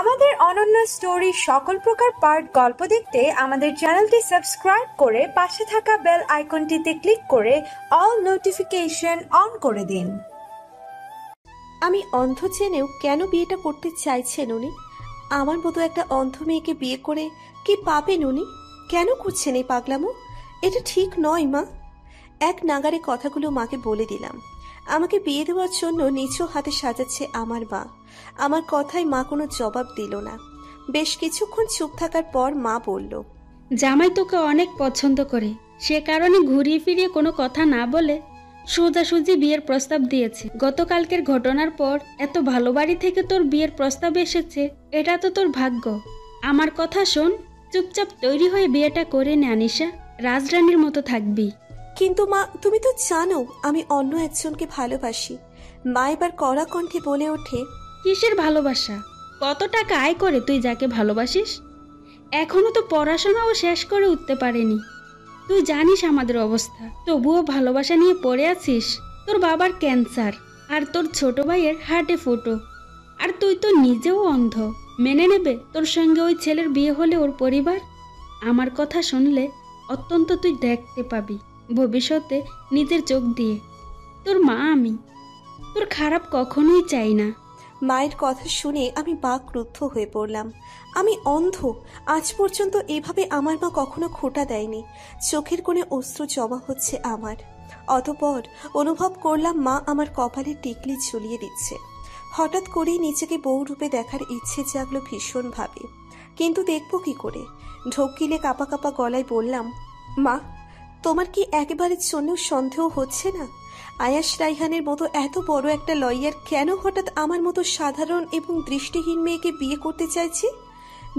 আমাদের অনন্য স্টোরি সকল প্রকার পার্ট গল্প দেখতে আমাদের চ্যানেলটি সাবস্ক্রাইব করে পাশে থাকা বেল আইকনটিতে ক্লিক করে অল নোটিফিকেশন অন করে দিন। আমি অন্ধ জেনেও কেন বিয়েটা করতে চাইছেন উনি? আমার মতো একটা অন্ধ মেয়েকে বিয়ে করে কি পাবেন উনি? কেন করছেন এই পাগলামো? এটা ঠিক নয় মা। এক নাগারে কথাগুলো মাকে বলে দিলাম। আমাকে বিয়ে দেওয়ার জন্য নিচু হাতে সাজাচ্ছে আমার মা। আমার কথায় মা কোনো জবাব দিল না। বেশ কিছুক্ষণ চুপ থাকার পর মা বলল, জামাই তোকে অনেক পছন্দ করে, সে কারণে ঘুরিয়ে ফিরিয়ে কোনো কথা না বলে সোজাসুজি বিয়ের প্রস্তাব দিয়েছে। গতকালকের ঘটনার পর এত ভালো বাড়ি থেকে তোর বিয়ের প্রস্তাব এসেছে, এটা তো তোর ভাগ্য। আমার কথা শোন, চুপচাপ তৈরি হয়ে বিয়েটা করে নে আনিশা, রাজরানীর মতো থাকবি। কিন্তু মা, তুমি তো জানো আমি অন্য একজনকে ভালোবাসি। মা এবার কড়া কণ্ঠে বলে ওঠে, কিসের ভালোবাসা? কত টাকা আয় করে তুই যাকে ভালোবাসিস? এখনো তো পড়াশোনাও শেষ করে উঠতে পারেনি। তুই জানিস আমাদের অবস্থা, তবুও ভালোবাসা নিয়ে পড়ে আছিস। তোর বাবার ক্যান্সার, আর তোর ছোট ভাইয়ের হার্টে ফুটো, আর তুই তো নিজেও অন্ধ। মেনে নেবে তোর সঙ্গে ওই ছেলের বিয়ে হলে ওর পরিবার? আমার কথা শুনলে অত্যন্ত তুই দেখতে পাবি ভবিষ্যতে নিজের চোখ দিয়ে। তোর মা আমি, তোর খারাপ কখনোই চাই না। মায়ের কথা শুনে আমি বাকরুদ্ধ হয়ে পড়লাম। আমি অন্ধ? আজ পর্যন্ত এভাবে আমার মা কখনো খোঁটা দেয়নি। চোখের কোণে অশ্রু জমা হচ্ছে আমার। অতঃপর অনুভব করলাম মা আমার কপালে টিকলি ঝুলিয়ে দিচ্ছে। হঠাৎ করেই নিজেকে বউ রূপে দেখার ইচ্ছে জাগলো ভীষণভাবে। কিন্তু দেখবো কি করে? ঢোক গিলে কাঁপা কাঁপা গলায় বললাম, মা, তোমার কি একেবারের জন্যও সন্দেহ হচ্ছে না? আয়াস রাইহানের মতো এত বড় একটা লয়ার কেন হঠাৎ আমার মতো সাধারণ এবং দৃষ্টিহীন মেয়েকে বিয়ে করতে চাইছে?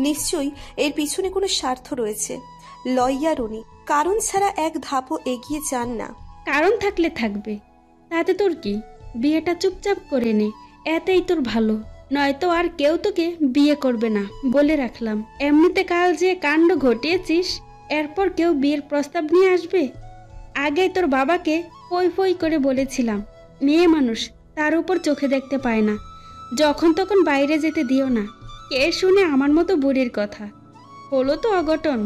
নিশ্চয়ই এর পিছনে কোনো স্বার্থ রয়েছে। লয়ার উনি, কারণ ছাড়া এক ধাপও এগিয়ে যান না। কারণ থাকলে থাকবে, তাতে তোর কি? বিয়েটা চুপচাপ করে নে, এতেই তোর ভালো। নয়তো আর কেউ তোকে বিয়ে করবে না, বলে রাখলাম। এমনিতে কাল যে কাণ্ড ঘটিয়েছিস, এরপর কেউ বিয়ের প্রস্তাব নিয়ে আসবে? আগেই তোর বাবাকে ফই ফই করে বলেছিলাম, মেয়ে মানুষ, তার উপর চোখে দেখতে পায় না, যখন তখন বাইরে যেতে দিও না। কে শুনে আমার মতো বুড়ির কথা? হলো তো অঘটন।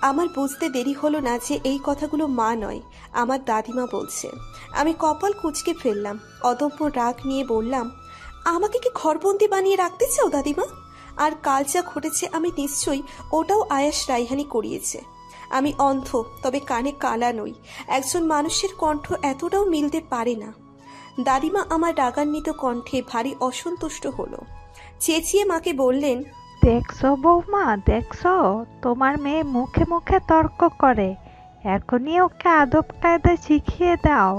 আমার বুঝতে দেরি হলো না যে এই কথাগুলো মা নয়, আমার দাদিমা বলছে। আমি কপাল কুঁচকে ফেললাম। অদম্য রাগ নিয়ে বললাম, আমাকে কি ঘরবন্দি বানিয়ে রাখতে চাও দাদিমা? আর কাল যা ঘটেছে আমি নিশ্চয়ই ওটাও আয়াস রাইহানি করিয়েছে। আমি অন্ধ, তবে কানে কালা নই। একজন মানুষের কণ্ঠ এতটাও মিলতে পারে না। দাদিমা আমার রাগান্বিত কণ্ঠে ভারী অসন্তুষ্ট হলো। চেঁচিয়ে মাকে বললেন, দেখছো বৌমা, দেখছো তোমার মেয়ে মুখে মুখে তর্ক করে। এখনই ওকে আদব কায়দা শিখিয়ে দাও।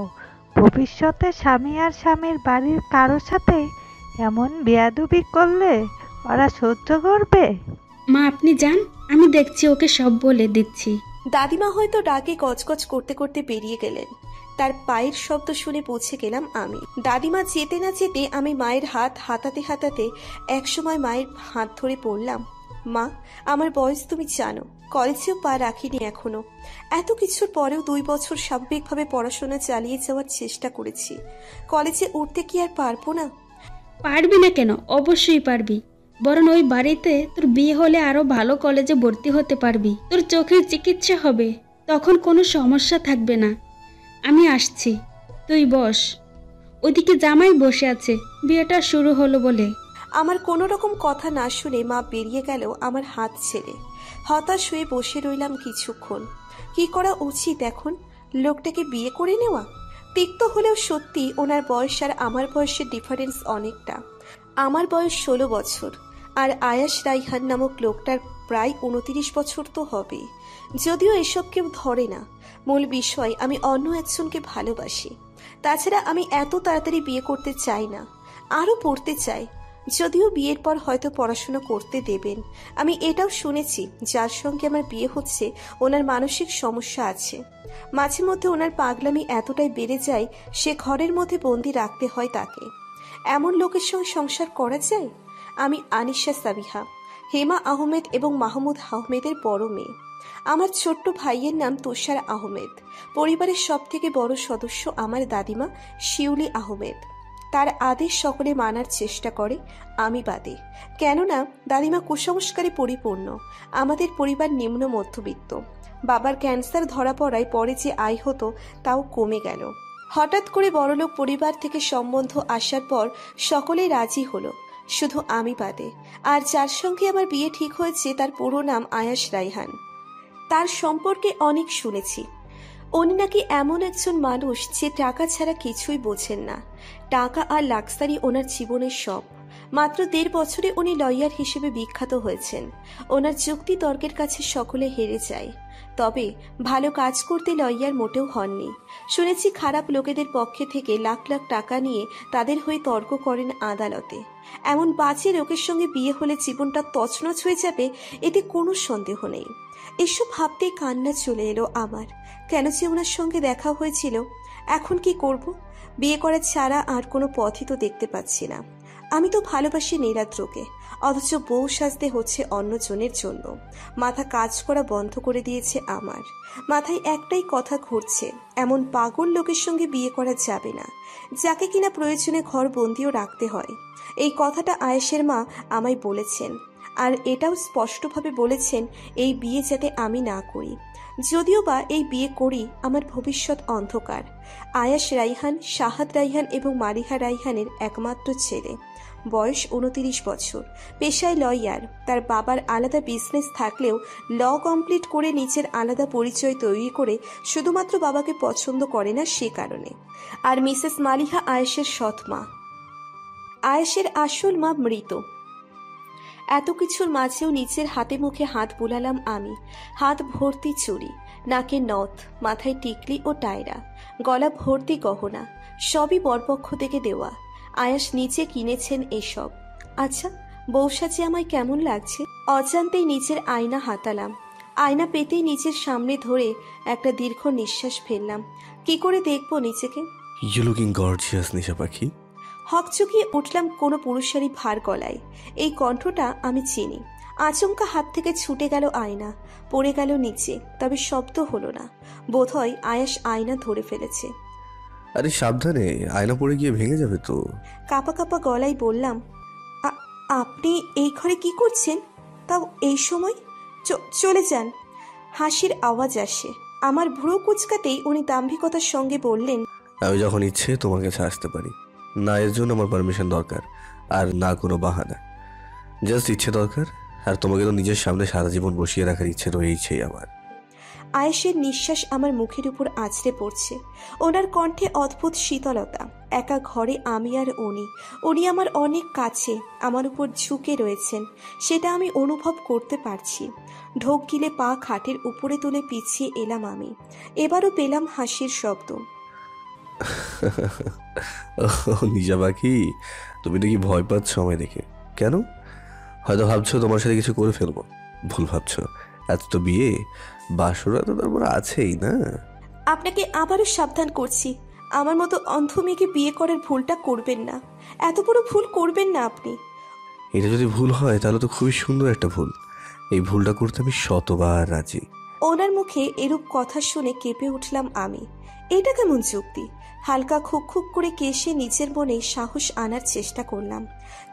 ভবিষ্যতে স্বামী আর স্বামীর বাড়ির কারো সাথে এমন বেয়াদবি করলে ওরা সহ্য করবে? মা আপনি যান, আমি দেখছি, ওকে সব বলে দিচ্ছি। দাদিমা হয়তো রাগে গজগজ করতে করতে বেরিয়ে গেলেন। তার পায়ের শব্দ শুনে পৌঁছে গেলাম আমি। দাদিমা যেতে না যেতে আমি মায়ের হাত হাতাতে হাতাতে একসময় মায়ের হাত ধরে পড়লাম, মা, আমার বয়স তুমি জানো, কলেজেও পা রাখিনি এখনো। এত কিছুর পরেও 2 বছর স্বাভাবিকভাবে পড়াশোনা চালিয়ে যাওয়ার চেষ্টা করেছি। কলেজে উঠতে কি আর পারবো না? পারবি না কেন? অবশ্যই পারবি। বরং ওই বাড়িতে তোর বিয়ে হলে আরো ভালো কলেজে ভর্তি হতে পারবি, তোর চোখের চিকিৎসা হবে, তখন কোনো সমস্যা থাকবে না। আমি আসছি, তুই বস। ওদিকে জামাই বসে আছে বিয়েটা শুরু হলো বলে। আমার কোনো রকম কথা না শুনে মা বেরিয়ে গেল আমার হাত ছেড়ে। হতাশ হয়ে বসে রইলাম কিছুক্ষণ। কি করা উচিত এখন? লোকটাকে বিয়ে করে নেওয়া? তিক্ত হলেও সত্যি ওনার বয়স আর আমার বয়সের ডিফারেন্স অনেকটা। আমার বয়স 16 বছর, আর আয়াস রাইহান নামক লোকটার প্রায় 29 বছর তো হবে। যদিও এসব কেউ ধরে না, মূল বিষয় আমি অন্য একজনকে ভালোবাসি। তাছাড়া আমি এত তাড়াতাড়ি বিয়ে করতে চাই না, আরও পড়তে চাই। যদিও বিয়ের পর হয়তো পড়াশোনা করতে দেবেন। আমি এটাও শুনেছি যার সঙ্গে আমার বিয়ে হচ্ছে ওনার মানসিক সমস্যা আছে। মাঝে মধ্যে ওনার পাগলামি এতটাই বেড়ে যায় সে ঘরের মধ্যে বন্দি রাখতে হয় তাকে। এমন লোকের সঙ্গে সংসার করা যায়? আমি আনিশা সাবিহা, হেমা আহমেদ এবং মাহমুদ আহমেদের বড় মেয়ে। আমার ছোট্ট ভাইয়ের নাম তুষার আহমেদ। পরিবারের সব থেকে বড় সদস্য আমার দাদিমা শিউলি আহমেদ। তার আদেশ সকলে মানার চেষ্টা করে, আমি বাদে। কেননা দাদিমা কুসংস্কারে পরিপূর্ণ। আমাদের পরিবার নিম্ন মধ্যবিত্ত। বাবার ক্যান্সার ধরা পড়ায় পরে যে আয় হতো তাও কমে গেল। হঠাৎ করে বড়লোক পরিবার থেকে সম্বন্ধ আসার পর সকলেই রাজি হলো, শুধু আমি বাদে। আর যার সঙ্গে আমার বিয়ে ঠিক হয়েছে তার পুরো নাম আয়াস রাইহান। তার সম্পর্কে অনেক শুনেছি। উনি নাকি এমন একজন মানুষ যে টাকা ছাড়া কিছুই বোঝেন না। টাকা আর লাক্সারি ওনার জীবনের সব। মাত্র 1.5 বছরে উনি লয়ার হিসেবে বিখ্যাত হয়েছেন। ওনার যুক্তি তর্কের কাছে সকলে হেরে যায়। তবে ভালো কাজ করতে লয়ার মোটেও হননি। শুনেছি খারাপ লোকেদের পক্ষে থেকে লাখ লাখ টাকা নিয়ে তাদের হয়ে তর্ক করেন আদালতে। এমন বাজে লোকের সঙ্গে বিয়ে হলে জীবনটা তছনছ হয়ে যাবে, এতে কোনো সন্দেহ নেই। এসব ভাবতেই কান্না চলে এলো আমার। কেন যে ওনার সঙ্গে দেখা হয়েছিল। এখন কি করব? বিয়ে করা ছাড়া আর কোনো পথই তো দেখতে পাচ্ছি না। আমি তো ভালোবাসি নীলাদ্রকে, অথচ বউ সাজতে হচ্ছে অন্যজনের জন্য। মাথা কাজ করা বন্ধ করে দিয়েছে আমার। মাথায় একটাই কথা ঘুরছে, এমন পাগল লোকের সঙ্গে বিয়ে করা যাবে না, যাকে কিনা প্রয়োজনে ঘর বন্দিও রাখতে হয়। এই কথাটা আয়েশের মা আমায় বলেছেন, আর এটাও স্পষ্টভাবে বলেছেন এই বিয়ে যাতে আমি না করি। যদিও বা এই বিয়ে করি, আমার ভবিষ্যৎ অন্ধকার। আয়াস রাইহান শাহাদ রাইহান এবং মারিহা রাইহানের একমাত্র ছেলে। বয়স 29 বছর, পেশায় লয়ার। তার বাবার আলাদা বিজনেস থাকলেও ল কমপ্লিট করে নিজের আলাদা পরিচয় তৈরি করে শুধুমাত্র বাবাকে পছন্দ করে না সে কারণে। আর মিসেস মালিহা আয়েশের সৎ মা। আয়েশের আসল মা মৃত। এত কিছুর মাঝেও নিজের হাতে মুখে হাত বুলালাম আমি। হাত ভর্তি চুড়ি, নাকে নথ, মাথায় টিকলি ও টায়রা, গলা ভর্তি গহনা, সবই বরপক্ষ থেকে দেওয়া। আয়াস নিচে কিনেছেন এসব। আচ্ছা, বউ সাজে আমায় কেমন লাগছে? অজান্তেই নিজের আয়না হাতালাম। আয়না পেতেই নিজের সামনে ধরে একটা দীর্ঘ নিঃশ্বাস ফেললাম। কি করে দেখবো নিজেকে? ইউ লুকিং গর্জিয়াস নিশা পাখি। হকচকিয়ে উঠলাম কোনো পুরুষেরই ভার গলায়। এই কণ্ঠটা আমি চিনি। আচমকা হাত থেকে ছুটে গেল আয়না, পড়ে গেল নিচে, তবে শব্দ হলো না। বোধহয় আয়াস আয়না ধরে ফেলেছে। আরে সাবধানে, আয়না পড়ে গিয়ে ভেঙে যাবে তো। কাঁপা কাঁপা গলায় বললাম, আপনি এই ঘরে কি করছেন? তাও এই সময়? চলে যান। হাসির আওয়াজ আসে। আমার ভ্রু কুচকাতেই উনি দাম্ভিকতার সঙ্গে বললেন, আমি যখন ইচ্ছে তোমার কাছে আসতে পারি। না এর জন্য আমার পারমিশন দরকার, আর না কোনো বাহানা। জাস্ট ইচ্ছে দরকার। আর তোমাকে তো নিজের সামনে সারা জীবন বসিয়ে রাখার ইচ্ছে রয়েছেই আমার। আয়েশের নিঃশ্বাস আমার মুখের উপর আছড়ে পড়ছে। ওনার কণ্ঠে অদ্ভুত শীতলতা। একা ঘরে আমি আর উনি আমার অনেক কাছে, আমার উপর ঝুঁকে রয়েছেন, সেটা আমি অনুভব করতে পারছি। ঢোক গিলে পা খাটের উপরে তুলে পিছিয়ে এলাম আমি। এবারও পেলাম হাসির শব্দ। নিজা পাখি, তুমি নাকি ভয় পাচ্ছ আমায় দেখে? কেন? হয়তো ভাবছো তোমার সাথে কিছু করে ফেলবো। ভুল ভাবছো। এত তো বিয়ে বাসরা তো তারপর আছেই না। আপনাকে আবারও সাবধান করছি, আমার মতো অন্ধ মেয়েকে বিয়ে করার ভুলটা করবেন না। এত বড় ভুল করবেন না আপনি। এটা যদি ভুল হয় তাহলে তো খুবই সুন্দর একটা ভুল। এই ভুলটা করতে আমি শতবার রাজি। ওনার মুখে এরূপ কথা শুনে কেঁপে উঠলাম আমি। এটা কেমন যুক্তি? হালকা খুক খুক করে কেশে নিজের মনে সাহস আনার চেষ্টা করলাম,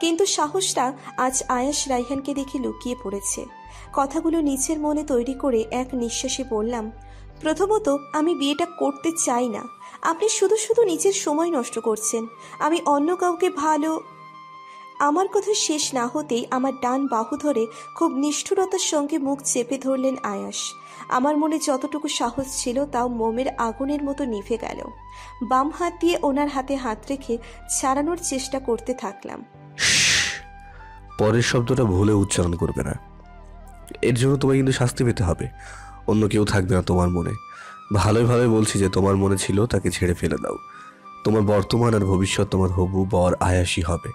কিন্তু সাহসটা আজ আয়াস রাইহানকে দেখে লুকিয়ে পড়েছে। কথাগুলো নিজের মনে তৈরি করে এক নিঃশ্বাসে বললাম, প্রথমত আমি বিয়েটা করতে চাই না। আপনি শুধু শুধু নিজের সময় নষ্ট করছেন। আমি অন্য কাউকে ভালো। আমার কথা শেষ না হতেই আমার ডান বাহু ধরে খুব নিষ্ঠুরতার সঙ্গে মুখ চেপে ধরলেন আয়াস। আমার মনে যতটুকু সাহস ছিল তাও মোমের আগুনের মতো নিভে গেল। বাম হাত দিয়ে ওনার হাতে হাত রেখে ছাড়ানোর চেষ্টা করতে থাকলাম। পরের শব্দটা ভুলে উচ্চারণ করবে না। এর জন্য তোমায় কিন্তু শাস্তি পেতে হবে। অন্য কেউ থাকবে না তোমার মনে। ভালোভাবে বলছি যে তোমার মনে ছিল তাকে ছেড়ে ফেলে দাও। তোমার বর্তমান আর ভবিষ্যৎ তোমার হবু বর আয়াসী হবে।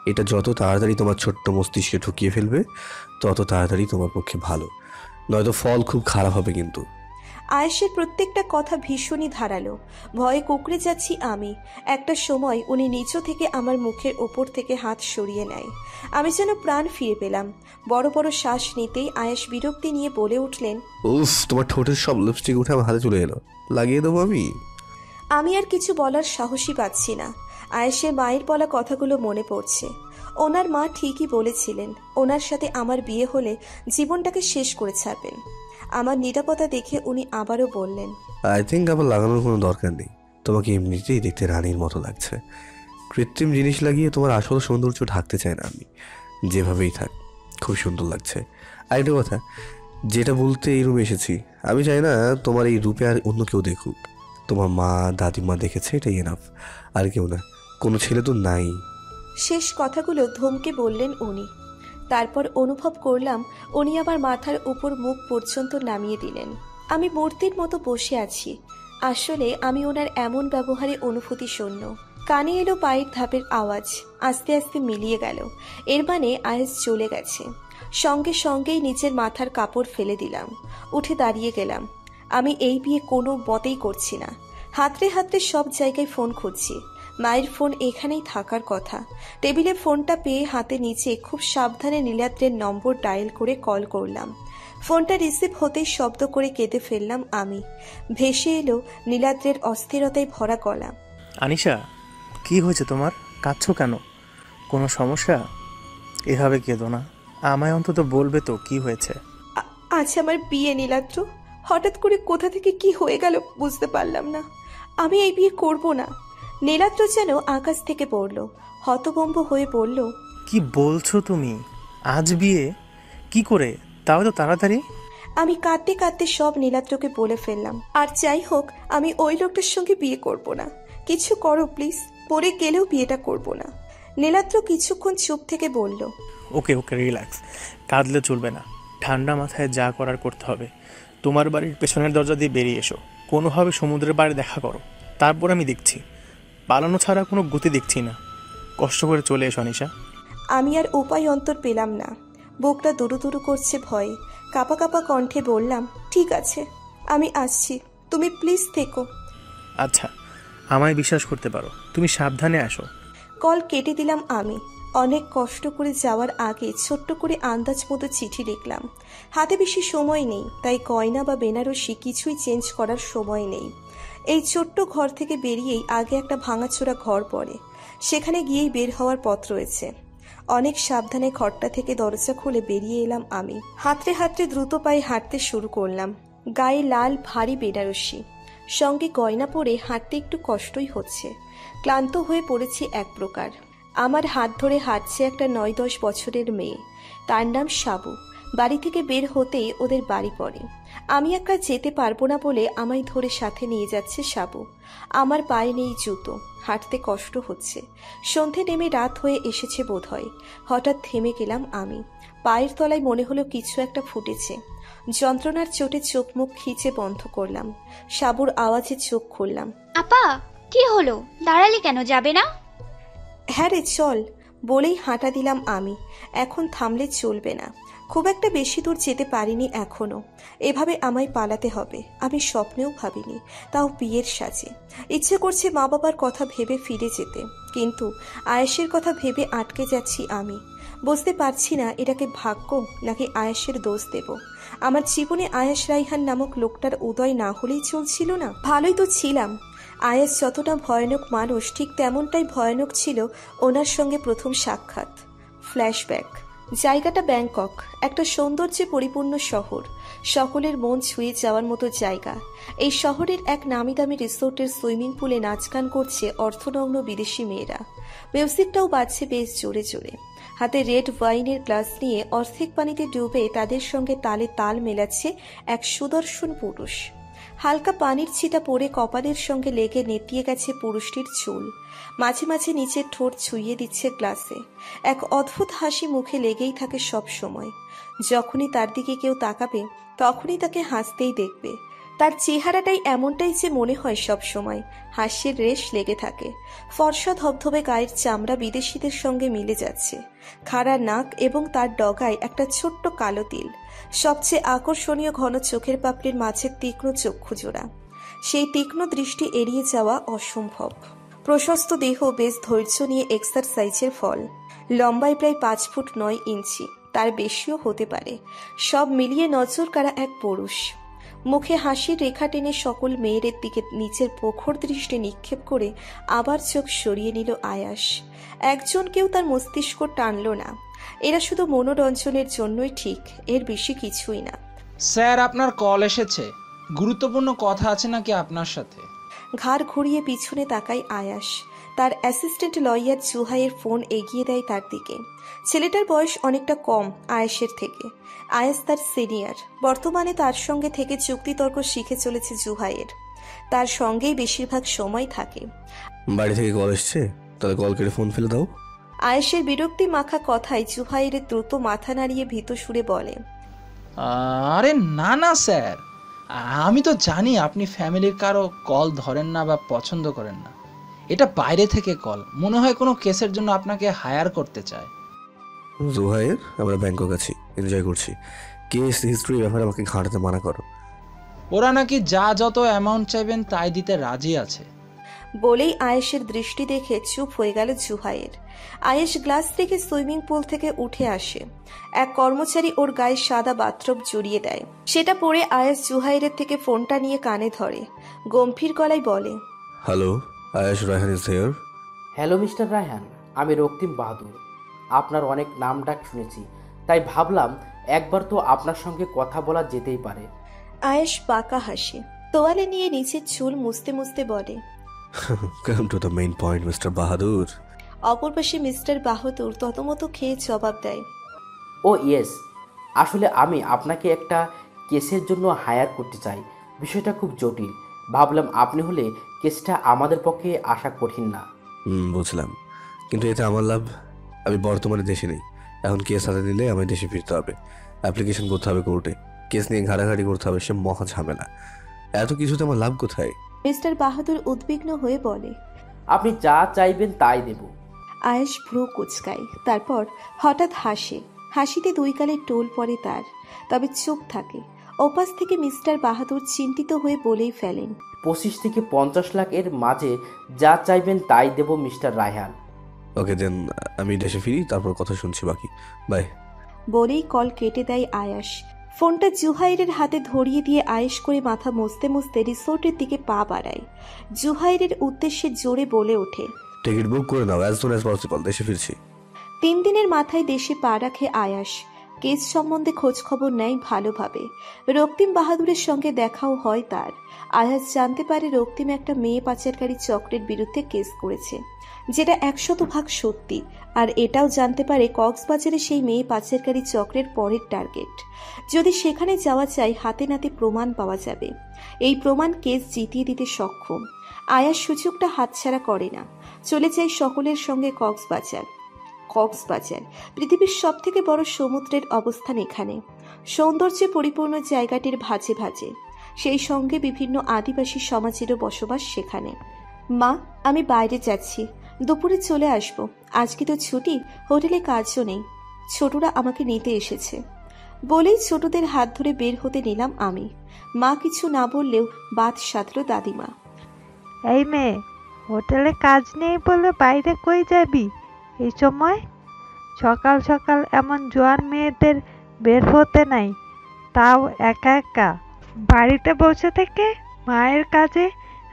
এটা যত তাড়াতাড়ি তোমার ছোট্ট মস্তিষ্কে ঢুকিয়ে ফেলবে তত তাড়াতাড়ি তোমার পক্ষে ভালো, নয়তো ফল খুব খারাপ হবে। কিন্তু আয়েশের প্রত্যেকটা কথা ভীষণই ধারালো। ভয়ে কুঁকড়ে যাচ্ছি আমি। একটা সময় উনি নিচ থেকে আমার মুখের ওপর থেকে হাত সরিয়ে নেয়। আমি যেন প্রাণ ফিরে পেলাম। বড় বড় শ্বাস নিতেই আয়েশ বিরক্তি নিয়ে বলে উঠলেন, উফ, তোমার ঠোঁটের সব লিপস্টিক উঠে আমার হাতে চলে এলো, লাগিয়ে দেবো আমি। আমি আর কিছু বলার সাহসই পাচ্ছি না। আয়েশের মায়ের বলা কথাগুলো মনে পড়ছে। ওনার মা ঠিকই বলেছিলেন, ওনার সাথে আমার বিয়ে হলে জীবনটাকে শেষ করে ছাড়বেন। আমার নিরাপত্তা দেখে উনি আবারও বললেন, আই থিঙ্ক আবার লাগানোর কোনো দরকার নেই। তোমাকে এমনিতেই দেখতে রানীর মতো লাগছে। কৃত্রিম জিনিস লাগিয়ে তোমার আসল সৌন্দর্য ঢাকতে চাই না আমি। যেভাবেই থাক, খুব সুন্দর লাগছে। আরেকটা কথা, যেটা বলতে এই রুমে এসেছি, আমি চাই না তোমার এই রূপে আর অন্য কেউ দেখুক। তোমার মা দাদিমা দেখেছে, এটাই এনাফ। আর কেউ না, কোনো ছেলে তো নাই। শেষ কথাগুলো ধমকে বললেন উনি। তারপর অনুভব করলাম উনি আমার মাথার উপর মুখ পর্যন্ত নামিয়ে দিলেন। আমি মূর্তির মতো বসে আছি। আসলে আমি ওনার এমন ব্যবহারে অনুভূতি শূন্য। কানে এলো পায়ের ধাপের আওয়াজ, আস্তে আস্তে মিলিয়ে গেল। এর মানে আয়েশ চলে গেছে। সঙ্গে সঙ্গেই নিচের মাথার কাপড় ফেলে দিলাম, উঠে দাঁড়িয়ে গেলাম। আমি এই বিয়ে কোনো মতেই করছি না। হাতড়ে হাতড়ে সব জায়গায় ফোন খুঁজছি। মায়ের ফোন এখানেই থাকার কথা। টেবিলে ফোনটা পেয়ে হাতে নিচে খুব সাবধানে নীলাদ্রের নম্বর ডায়াল করে কল করলাম। ফোনটা রিসিভ হতেই শব্দ করে কেঁদে ফেললাম আমি। ভেসে এলো নীলাদ্রের অস্থিরতায় ভরা গলা। আনিশা, কি হয়েছে তোমার? কাঁদছো কেন? কোনো সমস্যা? এভাবে কেঁদো না, আমায় অন্তত বলবে তো কি হয়েছে। আজ আমার বিয়ে নীলাদ্র। হঠাৎ করে কোথা থেকে কি হয়ে গেল বুঝতে পারলাম না। আমি এই বিয়ে করব না। নীলাদ্র যেন আকাশ থেকে পড়ল, হতভম্ব হয়ে বলল, কি বলছো তুমি? আজ বিয়ে? কি করে? তাও তো তাড়াতাড়ি। আমি কাঁদতে কাঁদতে সব নীলাদ্রকে বলে ফেললাম। আর যাই হোক, আমি ওই লোকটার সঙ্গে বিয়ে করব না। কিছু করো প্লিজ, পরে গেলেও বিয়েটা করব না। নীলাদ্র কিছুক্ষণ চুপ থেকে বলল, ওকে ওকে, রিল্যাক্স। কাঁদলে চলবে না, ঠান্ডা মাথায় যা করার করতে হবে। তোমার বাড়ির পেছনের দরজা দিয়ে বেরিয়ে এসো, কোনোভাবে সমুদ্রের পাড়ে দেখা করো, তারপর আমি দেখছি। পালানো ছাড়া কোনো গতি দেখছি না। কষ্ট করে চলে এসো আনিশা। আমি আর উপায় অন্তর পেলাম না। বুকটা দুরু দুরু করছে ভয়ে। কাঁপা কাঁপা কণ্ঠে বললাম, ঠিক আছে, আমি আসছি, তুমি প্লিজ থেকো। আচ্ছা, আমায় বিশ্বাস করতে পারো, তুমি সাবধানে আসো। কল কেটে দিলাম আমি। অনেক কষ্ট করে যাওয়ার আগে ছোট্ট করে আন্দাজ মতো চিঠি লিখলাম। হাতে বেশি সময় নেই, তাই গয়না বা বেনারসি কিছুই চেঞ্জ করার সময় নেই। এই ছোট্ট ঘর থেকে বেরিয়েই আগে একটা ভাঙাচোরা ঘর পড়ে, সেখানে গিয়েই বের হওয়ার পথ রয়েছে। অনেক সাবধানে ঘরটা থেকে দরজা খুলে বেরিয়ে এলাম আমি। হাতড়ে হাতড়ে দ্রুত পায়ে হাঁটতে শুরু করলাম। গায়ে লাল ভারী বেনারসি, সঙ্গে গয়না পরে হাঁটতে একটু কষ্টই হচ্ছে। ক্লান্ত হয়ে পড়েছি এক প্রকার। আমার হাত ধরে হাঁটছে একটা 9-10 বছরের মেয়ে। তার নাম সাবু। বাড়ি থেকে বের হতেই ওদের বাড়ি পড়ে। আমি একা যেতে পারবো না বলে আমায় ধরে সাথে নিয়ে যাচ্ছে সাবু। আমার পায়ে নেই জুতো, হাঁটতে কষ্ট হচ্ছে। সন্ধে নেমে রাত হয়ে এসেছে বোধহয়। হঠাৎ থেমে গেলাম আমি। পায়ের তলায় মনে হলো কিছু একটা ফুটেছে। যন্ত্রণার চোটে চোখ মুখ খিচে বন্ধ করলাম। সাবুর আওয়াজে চোখ খুললাম। আপা, কি হলো? দাঁড়ালে কেন, যাবে না? হ্যাঁ রে, চল বলেই হাঁটা দিলাম আমি। এখন থামলে চলবে না। খুব একটা বেশি দূর যেতে পারিনি এখনো। এভাবে আমায় পালাতে হবে আমি স্বপ্নেও ভাবিনি, তাও বিয়ের সাজে। ইচ্ছে করছে মা বাবার কথা ভেবে ফিরে যেতে, কিন্তু আয়েশের কথা ভেবে আটকে যাচ্ছি আমি। বুঝতে পারছি না এটাকে ভাগ্য নাকি আয়েশের দোষ দেব। আমার জীবনে আয়েশ রাইহান নামক লোকটার উদয় না হলেই চলছিল না? ভালোই তো ছিলাম। আয়েশ যতটা ভয়ানক মানুষ, ঠিক তেমনটাই ভয়ানক ছিল ওনার সঙ্গে প্রথম সাক্ষাৎ। ফ্ল্যাশব্যাক। জায়গাটা ব্যাংকক, একটা সৌন্দর্যে পরিপূর্ণ শহর, সকলের মন ছুঁয়ে যাওয়ার মতো জায়গা। এই শহরের এক নামি দামি রিসোর্টের সুইমিং পুলে নাচ গান করছে অর্থনগ্ন বিদেশি মেয়েরা। মিউজিকটাও বাজছে বেশ জোরে জোরে। হাতে রেড ওয়াইনের গ্লাস নিয়ে অর্ধেক পানিতে ডুবে তাদের সঙ্গে তালে তাল মেলাচ্ছে এক সুদর্শন পুরুষ। হালকা পানির ছিটা পড়ে কপালের সঙ্গে লেগে নেতিয়ে গেছে পুরুষটির চুল। মাঝে মাঝে নিচের ঠোঁট ছুঁয়ে দিচ্ছে গ্লাসে। এক অদ্ভুত হাসি মুখে লেগেই থাকে সব সময়। যখনই তার দিকে কেউ তাকাবে, তখনই তাকে হাসতেই দেখবে। তার চেহারাটাই এমনটাই যে মনে হয় সব সময় হাসির রেশ লেগে থাকে। ফর্সা ধবধবে গায়ের চামড়া বিদেশিদের সঙ্গে মিলে যাচ্ছে। খাড়া নাক এবং তার ডগায় একটা ছোট্ট কালো তিল। সবচেয়ে আকর্ষণীয় ঘন চোখের পাপড়ির মাঝে তীক্ষ্ণ চক্ষু জোড়া। সেই তীক্ষ্ণ দৃষ্টি এড়িয়ে যাওয়া অসম্ভব। প্রশস্ত দেহ বেশ ধৈর্য নিয়ে এক্সারসাইজের ফল। লম্বায় প্রায় 5 ফুট 9 ইঞ্চি, তার বেশিও হতে পারে। সব মিলিয়ে নজর কাড়া এক পুরুষ। মুখে হাসির রেখা টেনে সকল মেয়েদের দিকে নিচের প্রখর দৃষ্টি নিক্ষেপ করে আবার চোখ সরিয়ে নিল আয়াস। একজনকেও তার মস্তিষ্ক টানল না। এরা শুধু মনোরঞ্জনের জন্যই ঠিক, এর বেশি কিছুই না। স্যার, আপনার কল এসেছে। গুরুত্বপূর্ণ কথা আছে নাকি আপনার সাথে? ঘাড় ঘুরিয়ে পিছনে তাকায় আয়াস। তার অ্যাসিস্ট্যান্ট লয়ার জুহাইয়ের ফোন এগিয়ে দেয় তার দিকে। ছেলেটার বয়স অনেকটা কম আয়েশের থেকে। আয়াস তার সিনিয়র। বর্তমানে তার সঙ্গে থেকে যুক্তিতর্ক শিখে চলেছে জুহাইয়ের। তার সঙ্গেই বেশিরভাগ সময় থাকে। বাড়ি থেকে কল এসছে, তাহলে কল কেটে ফোন ফেলে দাও। আয়েশের বিরক্তি মাখা কথায় জুহাইয়ের দ্রুত মাথা নাড়িয়ে ভীত সুরে বলে, আরে না না স্যার, আমি তো জানি আপনি ফ্যামিলির কারো কল ধরেন না বা পছন্দ করেন না। এটা বাইরে থেকে কল, মনে হয় কোনো কেসের জন্য আপনাকে হায়ার করতে চায়। জুহাইর, আমরা ব্যাংকক আছি, এনজয় করছি। কেস হিস্ট্রি ব্যাপারে আমাকে ঘাঁটাতে মানা করো। ওরা নাকি যা যত অ্যামাউন্ট চাইবেন তাই দিতে রাজি আছে। বলেই আয়েশের দৃষ্টি দেখে চুপ হয়ে গেল জুহাইয়ের। আয়েশ গ্লাস থেকে সুইমিং পুল থেকে উঠে আসে। এক কর্মচারী ওর গায়ে সাদা বাথরব জড়িয়ে দেয়। সেটা পরে আয়েশ জুহাইরের থেকে ফোনটা নিয়ে কানে ধরে। গম্ভীর গলায় বলে, hello, Ayash Raihan is here. Hello mister Raihan, আমি রক্তিম বাহাদুর। আপনার অনেক নাম ডাক শুনেছি, তাই ভাবলাম একবার তো আপনার সঙ্গে কথা বলা যেতেই পারে। আয়েশ বাঁকা হাসে। তোয়ালে নিয়ে নিচের চুল মুছতে মুছতে বলে, come to the main point mister Bahadur. অপর পাশে মিস্টার বাহাদুর ততমতো খেয়ে জবাব দেয়, ও ইয়েস, আসলে আমি আপনাকে একটা কেসের জন্য হায়ার করতে চাই। বিষয়টা খুব জটিল। ভাবলাম আপনি হলে কেসটা আমাদের পক্ষে আশা কঠিন না। বুঝলাম, কিন্তু এতে আমার লাভ। আমি বর্তমানে দেশে নেই। এখন কেস হাতে নিলে আমায় দেশে ফিরতে হবে, অ্যাপ্লিকেশন করতে হবে কোর্টে, কেস নিয়ে ঘাটাঘাটি করতে হবে, সে মহা ঝামেলা। এত কিছুতে আমার লাভ কোথায়? মিস্টার বাহাদুর উদ্বিগ্ন হয়ে বলে, আপনি যা চাইবেন তাই দেব। আয়েশ ভ্রু কুচকায়, তারপর হঠাৎ হাসে। হাসিতে দুই গালে টোল পড়ে তার, তবে চুপ থাকে। ওপাশ থেকে মিস্টার বাহাদুর চিন্তিত হয়ে বলেই ফেলেন, 25 থেকে 50 লাখ এর মাঝে যা চাইবেন তাই দেব মিস্টার রায়হান। ওকে দেন, আমি দেশে ফিরি, তারপর কথা শুনছি বাকি। বাই। বলেই কল কেটে দেয় আয়াস। ফোনটা জুহাইরের হাতে ধরিয়ে দিয়ে আয়েশ করে মাথা মুছতে মুছতে রিসোর্টের দিকে পা বাড়ায়। জুহাইরের উদ্দেশ্যে জোরে বলে ওঠে, টিকিট বুক করে নাও, অ্যাজ সুন অ্যাজ পসিবল, দেশে ফিরছি। 3 দিনের মাথায় দেশে পা রাখে আয়াস। কেস সম্বন্ধে খোঁজ খবর নেয় ভালোভাবে। রক্তিম বাহাদুরের সঙ্গে দেখাও হয় তার। আয়াস জানতে পারে রক্তিম একটা মেয়ে পাচারকারী চক্রের বিরুদ্ধে কেস করেছে, যেটা 100% সত্যি। আর এটাও জানতে পারে কক্সবাজারে সেই মেয়ে পাচারকারী চক্রের পরের টার্গেট। যদি সেখানে যাওয়া যায়, হাতে নাতে প্রমাণ পাওয়া যাবে। এই প্রমাণ কেস জিতিয়ে দিতে সক্ষম। আয়াস সুযোগটা হাতছাড়া করে না। চলে যায় সকলের সঙ্গে কক্সবাজার। পৃথিবীর সব থেকে বড় সমুদ্রের অবস্থান এখানে। সৌন্দর্যে পরিপূর্ণ জায়গাটির ভাঁজে ভাঁজে। সেই সঙ্গে বিভিন্ন আদিবাসী সমাজেরও বসবাস সেখানে। মা, আমি বাইরে যাচ্ছি, দুপুরে চলে আসব। আজকে তো ছুটি, হোটেলে কাজও নেই। ছোটরা আমাকে নিতে এসেছে। বলেই ছোটদের হাত ধরে বের হতে নিলাম আমি। মা কিছু না বললেও বাত সাধল দাদিমা। এই মেয়ে, হোটেলে কাজ নেই বলে বাইরে কই যাবি এই সময়? সকাল সকাল এমন জোয়ান মেয়েদের বের হতে নাই, তাও একা একা। বাড়িতে বসে থেকে মায়ের কাজে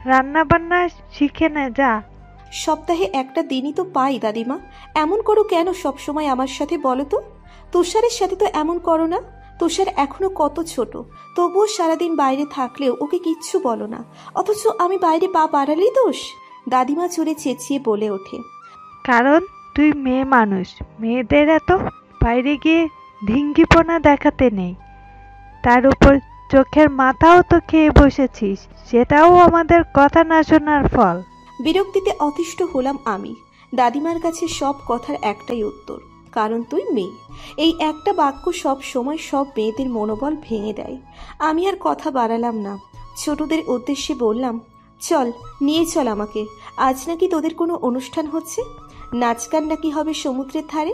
রান্না বান্না শিখে নে যা। সপ্তাহে একটা দিনই তো পাই দাদিমা, এমন করো কেন সবসময় আমার সাথে বলো তো? তুষারের সাথে তো এমন করো না। তুষার এখনো কত ছোট, তবুও সারাদিন বাইরে থাকলেও ওকে কিচ্ছু বলো না, অথচ আমি বাইরে পা বাড়ালেই দোষ। দাদিমা জোরে চেঁচিয়ে বলে ওঠে, কারণ তুই মেয়ে মানুষ, মেয়েদের এত বাইরে গিয়ে ঢিঙ্গিপনা দেখাতে নেই। তার উপর চোখের মাথাও তো খেয়ে বসেছিস, সেটাও আমাদের কথা না শোনার ফল। বিরক্তিতে অতিষ্ঠ হলাম আমি। দাদিমার কাছে সব কথার একটাই উত্তর, কারণ তুই মেয়ে। এই একটা বাক্য সব সময় সব মেয়েদের মনোবল ভেঙে দেয়। আমি আর কথা বাড়ালাম না। ছোটদের উদ্দেশ্যে বললাম, চল, নিয়ে চল আমাকে। আজ নাকি তোদের কোনো অনুষ্ঠান হচ্ছে, নাচ গান নাকি হবে সমুদ্রের ধারে।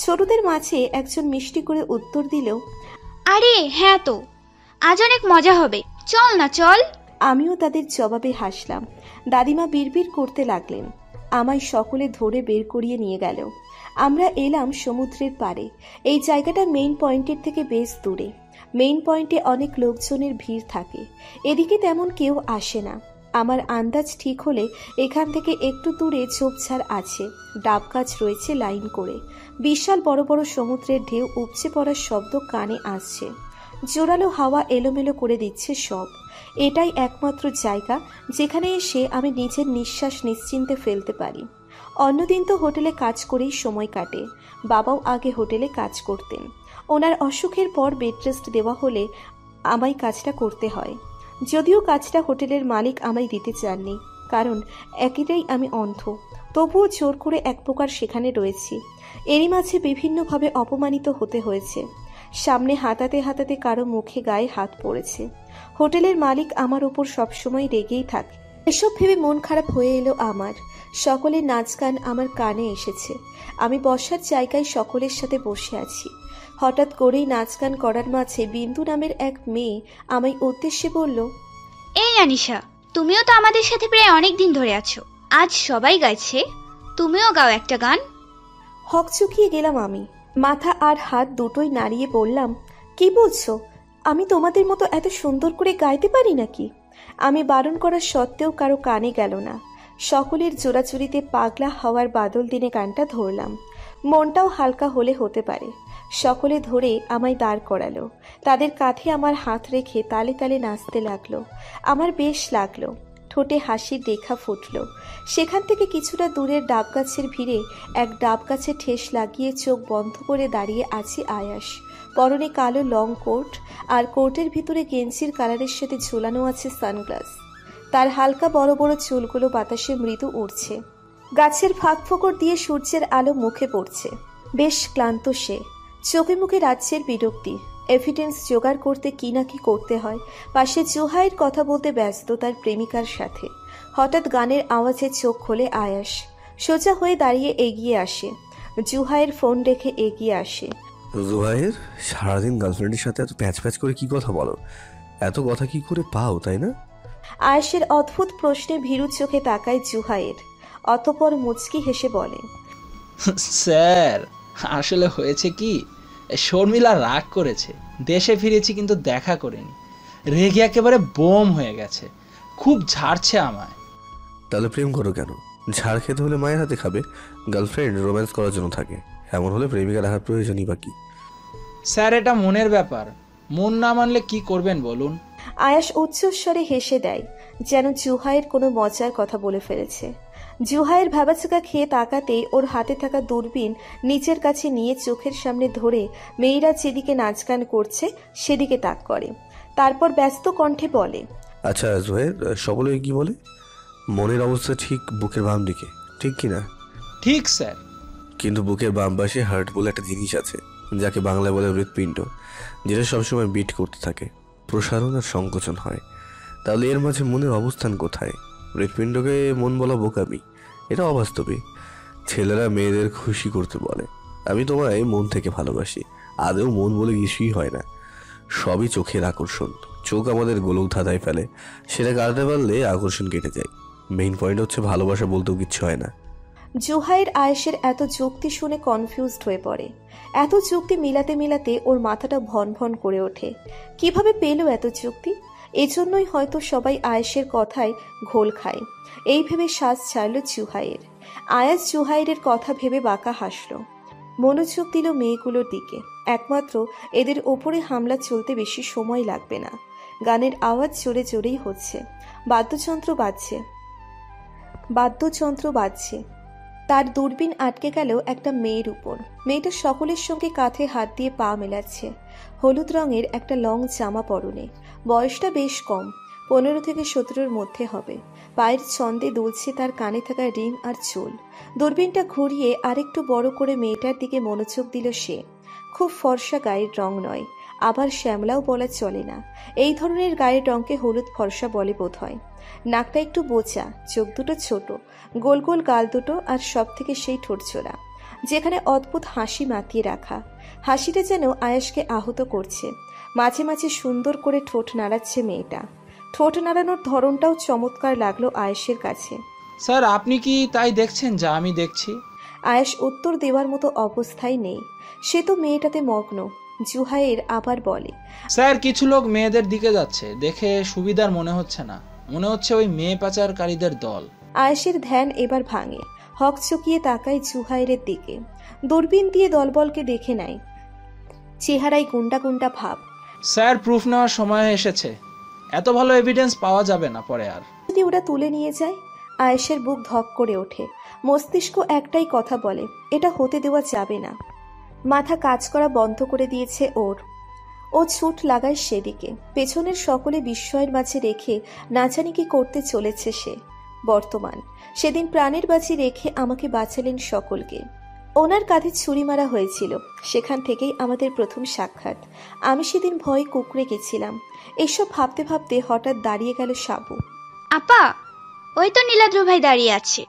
ছোটদের মাঝে একজন মিষ্টি করে উত্তর দিল, আরে হ্যাঁ তো, আজ অনেক মজা হবে, চল না চল। আমিও তাদের জবাবে হাসলাম। দাদিমা বিড়বিড় করতে লাগলেন, আমায় সকলে ধরে বের করিয়ে নিয়ে গেল। আমরা এলাম সমুদ্রের পাড়ে। এই জায়গাটা মেইন পয়েন্টের থেকে বেশ দূরে। মেইন পয়েন্টে অনেক লোকজনের ভিড় থাকে, এদিকে তেমন কেউ আসে না। আমার আন্দাজ ঠিক হলে এখান থেকে একটু দূরে ঝোপঝাড় আছে, ডাব গাছ রয়েছে লাইন করে। বিশাল বড় বড় সমুদ্রের ঢেউ উপচে পড়ার শব্দ কানে আসছে। জোরালো হাওয়া এলোমেলো করে দিচ্ছে সব। এটাই একমাত্র জায়গা যেখানে এসে আমি নিজের নিঃশ্বাস নিশ্চিন্তে ফেলতে পারি। অন্যদিন তো হোটেলে কাজ করেই সময় কাটে। বাবাও আগে হোটেলে কাজ করতেন। ওনার অসুখের পর বেড রেস্ট দেওয়া হলে আমায় কাজটা করতে হয়। যদিও কাজটা হোটেলের মালিক আমায় দিতে চাননি, কারণ একেটাই আমি অন্ধ, তবুও জোর করে এক প্রকার সেখানে রয়েছি। এরই মাঝে বিভিন্নভাবে অপমানিত হতে হয়েছে। সামনে হাতাতে হাতাতে কারো মুখে গায়ে হাত পড়েছে। হোটেলের মালিক আমার উপর সবসময় রেগেই থাকে। এসব ভেবে মন খারাপ হয়ে এলো আমার। সকলের নাচ গান আমার কানে এসেছে। আমি বসার জায়গায় সকলের সাথে বসে আছি। হঠাৎ করেই নাচ গান করার মাঝে বিন্দু নামের এক মেয়ে আমায় উদ্দেশ্যে বলল, এই আনিশা, তুমিও তো আমাদের সাথে প্রায় অনেক দিন ধরে আছো, আজ সবাই গাইছে, তুমিও গাও একটা গান। হকচকিয়ে গেলাম আমি। মাথা আর হাত দুটোই নাড়িয়ে বললাম, কি বলছো? আমি তোমাদের মতো এত সুন্দর করে গাইতে পারি নাকি? আমি বারণ করা সত্ত্বেও কারো কানে গেল না। সকলের জোড়াচুরিতে পাগলা হওয়ার বাদল দিনে গানটা ধরলাম। মনটাও হালকা হলে হতে পারে। সকলে ধরে আমায় দাঁড় করালো। তাদের কাঁধে আমার হাত রেখে তালে তালে নাচতে লাগলো। আমার বেশ লাগলো। ঠোঁটে হাসির রেখা ফুটল। সেখান থেকে কিছুটা দূরের ডাব গাছের ভিড়ে এক ডাব গাছে ঠেস লাগিয়ে চোখ বন্ধ করে দাঁড়িয়ে আছে আয়াস। পরনে কালো লং কোট, আর কোটের ভিতরে গেঞ্জির কালারের সাথে ঝোলানো আছে সানগ্লাস। তার হালকা বড় বড় চুলগুলো বাতাসে মৃদু উড়ছে। গাছের ফাঁক ফোকর দিয়ে সূর্যের আলো মুখে পড়ছে। বেশ ক্লান্ত সে। চোখে মুখে রাজ্যের বিরক্তি। এভিডেন্স জোগাড় করতে কি না কি করতে হয়। পাশে জুহাইয়ের কথা বলতে ব্যস্ত তার প্রেমিকার সাথে। হঠাৎ গানের আওয়াজে চোখ খোলে আয়াস। সোজা হয়ে দাঁড়িয়ে এগিয়ে আসে। জুহাইয়ের ফোন রেখে এগিয়ে আসে। জুহাইর, সারাদিন গার্লফ্রেন্ডের সাথে এত প্যাচ প্যাচ করে কি কথা বলো? এত কথা কি করে পাও, তাই না? আয়েশের অদ্ভুত প্রশ্নে ভীরু চোখে তাকায় জুহাইয়ের। অতঃপর মুচকি হেসে বলে, স্যার, আসলে হয়েছে কি, শর্মিলা রাগ করেছে। দেশে ফিরেছি কিন্তু দেখা করেনি। রেগে একেবারে বোম হয়ে গেছে। খুব ঝাড়ছে আমায়। তাহলে প্রেম করো কেন? ঝাড় খেতে হলে মায়ের হাতে খাবে। গার্লফ্রেন্ড রোম্যান্স করার জন্য থাকে, এমন হলে প্রেমিকা রাখার প্রয়োজনই বা কি? স্যার, এটা মনের ব্যাপার। মন না মানলে কি করবেন বলুন? আয়াস উচ্চস্বরে হেসে দেয়, যেন জুহাইয়ের কোনো মজার কথা বলে ফেলেছে। জুহাইয়ের ভ্যাবাচোকা খেয়ে তাকাতেই ওর হাতে থাকা দূরবীন নিচের কাছে নিয়ে চোখের সামনে ধরে মেয়েরা যেদিকে নাচ গান করছে সেদিকে তাক করে। তারপর ব্যস্ত কণ্ঠে বলে, আচ্ছা জুহাইর, সকলে কি বলে? মনের অবস্থা ঠিক বুকের বাম দিকে, ঠিক কি না? ঠিক স্যার। কিন্তু বুকের বাম পাশে হার্ট বলে একটা জিনিস আছে, যাকে বাংলায় বলে হৃৎপিণ্ড, যেটা সবসময় বিট করতে থাকে, প্রসারণ আর সংকোচন হয়। তাহলে এর মাঝে মনের অবস্থান কোথায়? হৃৎপিণ্ডকে মন বলা বোকামি, এটা অবাস্তবে। ছেলেরা মেয়েদের খুশি করতে বলে আমি তোমায় মন থেকে ভালোবাসি। আদৌ মন বলে কিছুই হয় না, সবই চোখের আকর্ষণ। চোখ আমাদের গোলক ধাঁধায় ফেলে, সেটা কাটতে পারলে আকর্ষণ কেটে যায়। মেইন পয়েন্ট হচ্ছে ভালোবাসা বলতেও কিচ্ছু হয় না। জুহাইর আয়েশের এত যুক্তি শুনে কনফিউজড হয়ে পড়ে। এত যুক্তি মিলাতে মিলাতে ওর মাথাটা ভন ভন করে ওঠে। কিভাবে পেল এত যুক্তি? এজন্যই হয়তো সবাই আয়েশের কথায় ঘোল খায়। এই ভেবে শ্বাস ছাড়ল জুহাইয়ের। আয়াস জুহাইরের কথা ভেবে বাঁকা হাসল। মনোযোগ দিল মেয়েগুলোর দিকে। একমাত্র এদের ওপরে হামলা চলতে বেশি সময় লাগবে না। গানের আওয়াজ জোরে জোরেই হচ্ছে। বাদ্যযন্ত্র বাজছে। তার দূরবীন আটকে গেল একটা মেয়ের উপর। মেয়েটা সকলের সঙ্গে কাঁধে হাত দিয়ে পা মেলাচ্ছে। হলুদ রঙের একটা লং জামা পরনে। বয়সটা বেশ কম, 15 থেকে 17-র মধ্যে হবে। পায়ের ছন্দে দুলছে তার কানে থাকা রিং আর চুল। দূরবীনটা ঘুরিয়ে আরেকটু বড় করে মেয়েটার দিকে মনোযোগ দিল সে। খুব ফর্সা গায়ের রং নয়, আবার শ্যামলাও বলা চলে না। এই ধরনের গায়ের রঙকে হলুদ ফর্সা বলে বোধ হয়। নাকটা একটু বোচা, চোখ দুটো ছোট, গোল গোল গাল দুটো, আর সব থেকে সেই ঠোঁট ছোলা, যেখানে অদ্ভুত হাসি মাতিয়ে রাখা। হাসিটা যেন আয়াসকে আহত করছে। মাঝে মাঝে সুন্দর করে ঠোঁট নাড়াচ্ছে মেয়েটা। ঠোঁট নাড়ানোর ধরনটাও চমৎকার লাগলো আয়েশের কাছে। স্যার আপনি কি তাই দেখছেন যা আমি দেখছি? আয়েশ উত্তর দেওয়ার মতো অবস্থায় নেই, সে তো মেয়েটাতে মগ্ন। জুহাইর আবার বলে, স্যার কিছু লোক মেয়েদের দিকে যাচ্ছে, দেখে সুবিধার মনে হচ্ছে না, মনে হচ্ছে ওই মেয়ে পাচারকারীদের দল। আয়েশের ধ্যান এবার ভাঙে, হক চকিয়ে তাকায় জুহাইরের দিকে, দূরবীন দিয়ে দলবলকে দেখে নেয়, চেহারায় গুন্ডা গুন্ডা ভাব। স্যার প্রুফ নেওয়ার সময় এসেছে, এত ভালো এভিডেন্স পাওয়া যাবে না পরে আর। যদি ওরা তুলে নিয়ে যায়? আয়েশের বুক ধক করে ওঠে, মস্তিষ্ক একটাই কথা বলে, এটা হতে দেওয়া যাবে না। মাথা কাজ করা বন্ধ করে দিয়েছে ওর। ও ছুট লাগায় সেদিকে, পেছনের সকলে বিস্ময়ের মাঝে রেখে না জানি কি করতে চলেছে সে। বর্তমান সেদিন প্রাণের বাজি রেখে আমাকে বাঁচালেন সকলকে। ওনার কাঁধে ছুরি মারা হয়েছিল, সেখান থেকেই আমাদের প্রথম সাক্ষাৎ। আমি সেদিন ভয়ে কুঁকড়ে গেছিলাম। এসব ভাবতে ভাবতে হঠাৎ দাঁড়িয়ে গেল সাবু। আপা, ওই তো নীলাদ্র ভাই দাঁড়িয়ে আছে।